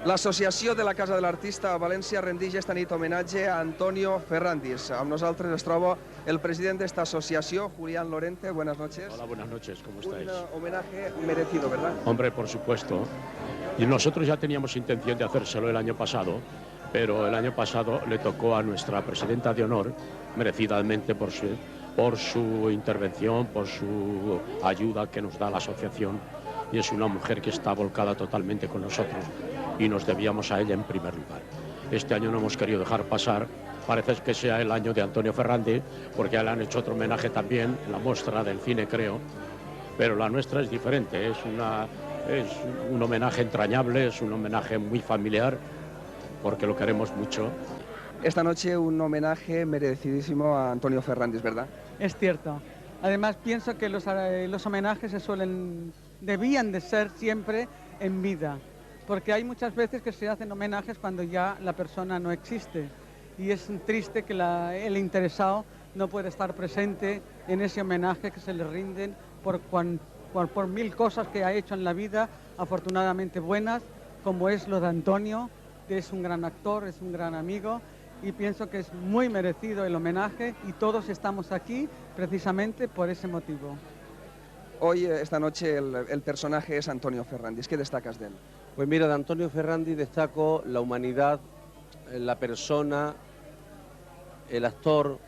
L'Associació de la Casa de l'Artista a València rendix esta nit homenatge a Antonio Ferrandis. Amb nosaltres es troba el president d'esta associació, Julián Lorente. Buenas noches. Hola, buenas noches, ¿cómo estáis? Un homenaje merecido, ¿verdad? Hombre, por supuesto. Y nosotros ya teníamos intención de hacérselo el año pasado, pero el año pasado le tocó a nuestra presidenta de honor, merecidamente por su intervención, por su ayuda que nos da la asociación, y es una mujer que está volcada totalmente con nosotros y nos debíamos a ella en primer lugar. Este año no hemos querido dejar pasar, parece que sea el año de Antonio Ferrandis, porque ya le han hecho otro homenaje también, en la muestra del cine creo, pero la nuestra es diferente, es un homenaje entrañable, es un homenaje muy familiar, porque lo queremos mucho. Esta noche un homenaje merecidísimo a Antonio Ferrandis, ¿verdad? Es cierto. Además pienso que los homenajes debían de ser siempre en vida, porque hay muchas veces que se hacen homenajes cuando ya la persona no existe, y es triste que el interesado no puede estar presente en ese homenaje que se le rinden por mil cosas que ha hecho en la vida, afortunadamente buenas, como es lo de Antonio, que es un gran actor, es un gran amigo, y pienso que es muy merecido el homenaje y todos estamos aquí precisamente por ese motivo. Hoy, esta noche, el personaje es Antonio Ferrandis. ¿Qué destacas de él? Pues mira, de Antonio Ferrandis destaco la humanidad, la persona, el actor,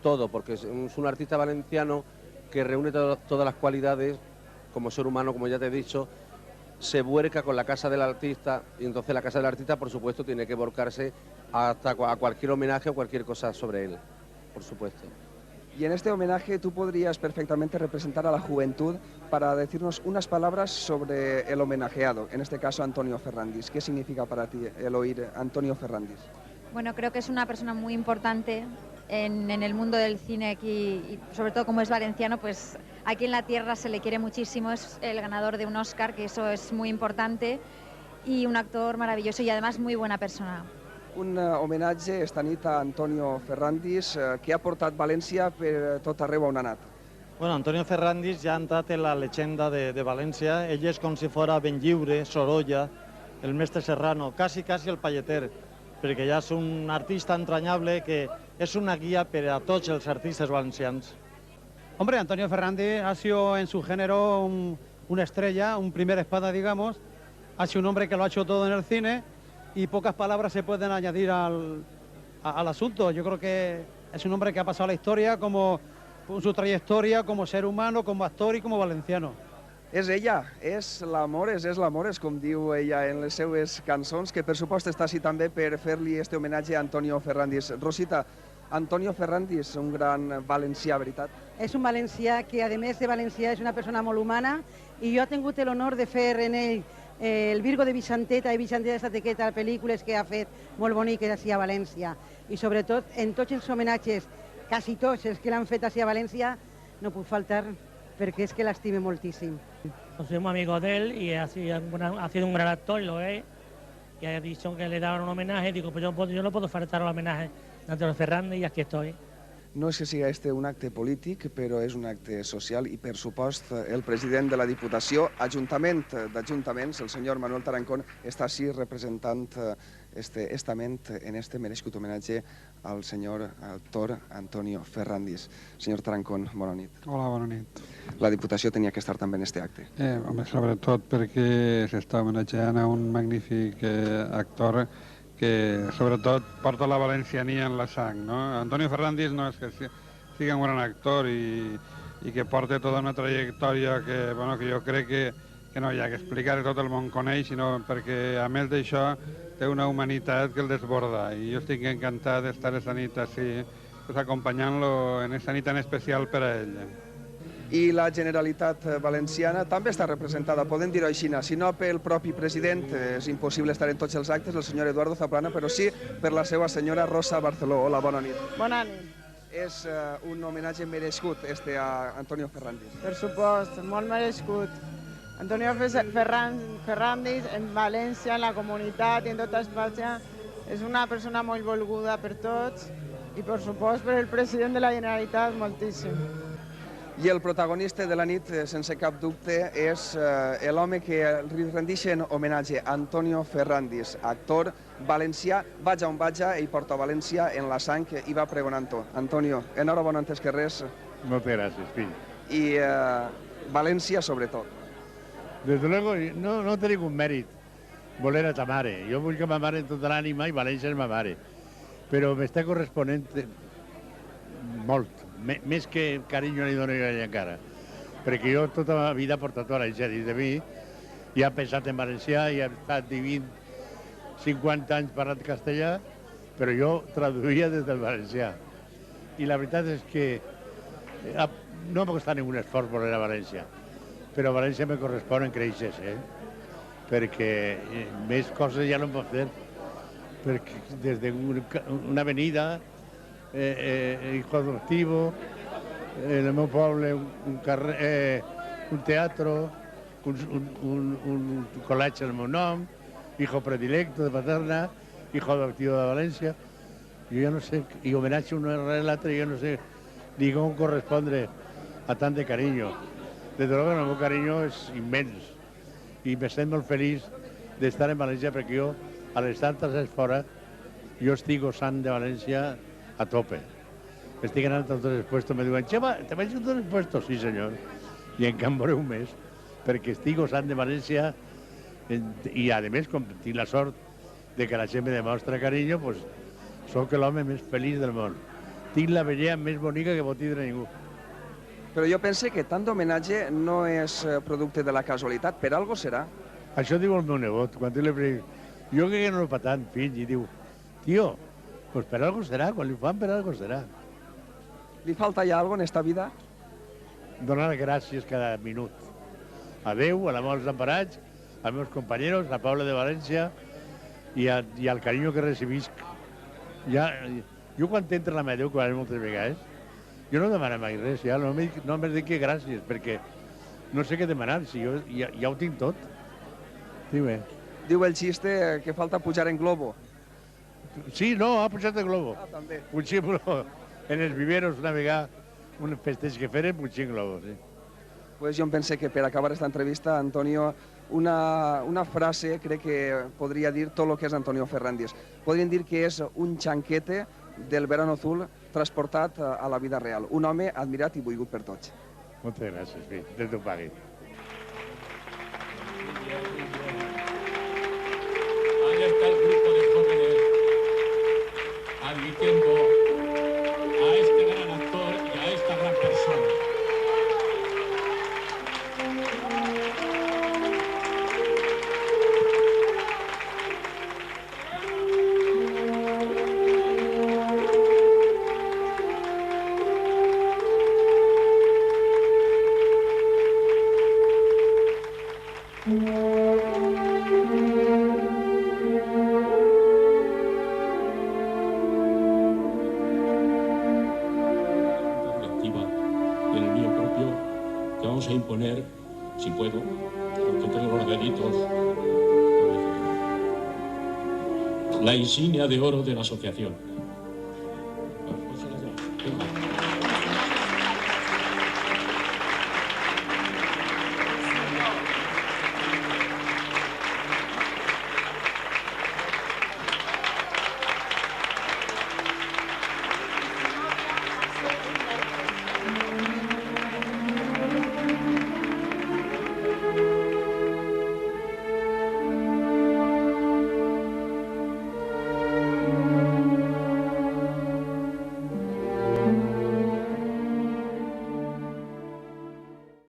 todo, porque es un artista valenciano que reúne todas las cualidades como ser humano, como ya te he dicho, se vuelca con la Casa del Artista, y entonces la Casa del Artista, por supuesto, tiene que volcarse hasta a cualquier homenaje o cualquier cosa sobre él, por supuesto. Y en este homenaje tú podrías perfectamente representar a la juventud para decirnos unas palabras sobre el homenajeado, en este caso Antonio Ferrandis. ¿Qué significa para ti el oír Antonio Ferrandis? Bueno, creo que es una persona muy importante en el mundo del cine aquí, y sobre todo como es valenciano, pues aquí en la tierra se le quiere muchísimo, es el ganador de un Oscar, que eso es muy importante, y un actor maravilloso y además muy buena persona. Un homenatge esta nit a Antonio Ferrandis, que ha portat València per tot arreu on ha anat. Bueno, Antonio Ferrandis ja ha entrat en la llegenda de València. Ell és com si fos Benlliure, Sorolla, el mestre Serrano, quasi el palleter, perquè ja és un artista entrañable que es una guía para todos los artistas valencianos. Hombre, Antonio Ferrandis ha sido en su género una estrella, un primer espada, digamos. Ha sido un hombre que lo ha hecho todo en el cine y pocas palabras se pueden añadir al asunto. Yo creo que es un hombre que ha pasado a la historia como su trayectoria como ser humano, como actor y como valenciano. És ella, és l'Amores, com diu ella en les seues cançons, que per supost està així també per fer-li este homenatge a Antonio Ferrandis. Rosita, Antonio Ferrandis, un gran valencià, veritat? És un valencià que, a més de valencià, és una persona molt humana, i jo he tingut l'honor de fer en ell el Virgo de Vicenteta, i Vicenteta Estatequeta, pel·lícules que ha fet molt boniques així a València. I sobretot, en tots els homenatges, quasi tots els que l'han fet així a València, no puc faltar porque es que la estime moltíssim. Soy muy amigo de él y ha sido un gran actor y lo es. Y ha dicho que le daban un homenaje, digo, pues yo no puedo faltar al homenaje de Antonio Ferrandis y aquí estoy. No és que sigui este un acte polític, però és un acte social i, per supost, el president de la Diputació, Ajuntament d'Ajuntaments, el senyor Manuel Tarancón, està així representant este estament en este merescut homenatge al senyor actor Antonio Ferrandis. Senyor Tarancón, bona nit. Hola, bona nit. La Diputació tenia que estar també en este acte. Home, sobretot perquè s'està homenatjant a un magnífic actor que sobretot porta la valenciania en la sang, no? Antonio Ferrandis no és que sigui un gran actor i que porta tota una trajectòria que jo crec que no hi ha que explicar, tot el món coneix, sinó perquè a més d'això té una humanitat que el desborda, i jo estic encantat d'estar aquesta nit així, acompanyant-lo en aquesta nit tan especial per a ell. I la Generalitat Valenciana també està representada, podem dir-ho així, si no pel propi president, és impossible estar en tots els actes, el senyor Eduardo Zaplana, però sí per la seva senyora Rosa Barceló. Hola, bona nit. Bona nit. És un homenatge merescut este a Antonio Ferrandis. Per supost, molt merescut. Antonio Ferrandis en València, en la comunitat i en tota Espanya, és una persona molt volguda per tots i, per supost, per el president de la Generalitat moltíssim. I el protagonista de la nit, sense cap dubte, és l'home que li rendixen homenatge, Antonio Ferrandis, actor valencià. Vaja on vaja, ell porta València en la sang i va pregonant-ho. Antonio, enhorabona antes que res. Moltes gràcies, fill. I València, sobretot. Desde luego, no té ningú mèrit voler a ta mare. Jo vull que ma mare en tota l'ànima i València és ma mare. Però m'està corresponent molt, més que carinyo li dono jo a ella encara. Perquè jo tota la vida he portat València dins de mi, i he pensat en valencià, i he estat 50 anys parlant castellà, però jo traduïa des del valencià. I la veritat és que no m'ha costat ningú esforç voler a València, però a València me correspon en creixes, perquè més coses ja no em pot fer, perquè des d'una avenida, hijo adoptivo, en el meu poble un teatro, un col·legi al meu nom, hijo predilecto de Paterna, hijo adoptivo de València. Jo ja no sé, i homenatge un rere l'altre, jo no sé ni com correspondre a tant de carinyo. Des de luego, el meu carinyo és immens i me sent molt feliç d'estar en València perquè jo, a les tantes és fora, jo estic gozant de València a tope. Estic anant a tots els puestos, me diuen, Xema, ¿te vas a tots els puestos? Sí, senyor. I encara em veuré un mes, perquè estic gozant de València i, a més, com tinc la sort de que la gent me demostra carinyo, doncs sóc l'home més feliç del món. Tinc la vellea més bonica que pot tindre ningú. Però jo pense que tant d'homenatge no és producte de la casualitat, per algo serà. Això diu el meu nebot, quan li dic, jo crec que no és per tant, fill, i diu, tio, pues per algo serà, quan li fan per algo serà. Li falta ja algo en esta vida? Donar gràcies cada minut. A Déu, a l'amor dels emparats, als meus companys, a Paula de València i al carinyo que recibisc. Jo quan t'entra la meva Déu, que va moltes vegades, jo no demano mai res, ja només dic que gràcies, perquè no sé què demanar, si jo ja ho tinc tot. Diu el xiste que falta pujar en globo. Sí, no, ha pujat en globo. Ah, també. Pujar en els viveros una vegada, un festeig que feren, pujar en globo, sí. Pues jo em pense que per acabar esta entrevista, Antonio, una frase crec que podria dir tot el que és Antonio Ferrandis. Podríem dir que és un xanquete del verano azul transportat a la vida real. Un home admirat i volgut per tots. Moltes gràcies, fill. Déu t'ho pagui. Ahí está el grupo de jóvenes admitiendo a este gran actor y a esta gran persona. A imponer, si puedo, porque tengo los deditos, la insignia de oro de la asociación.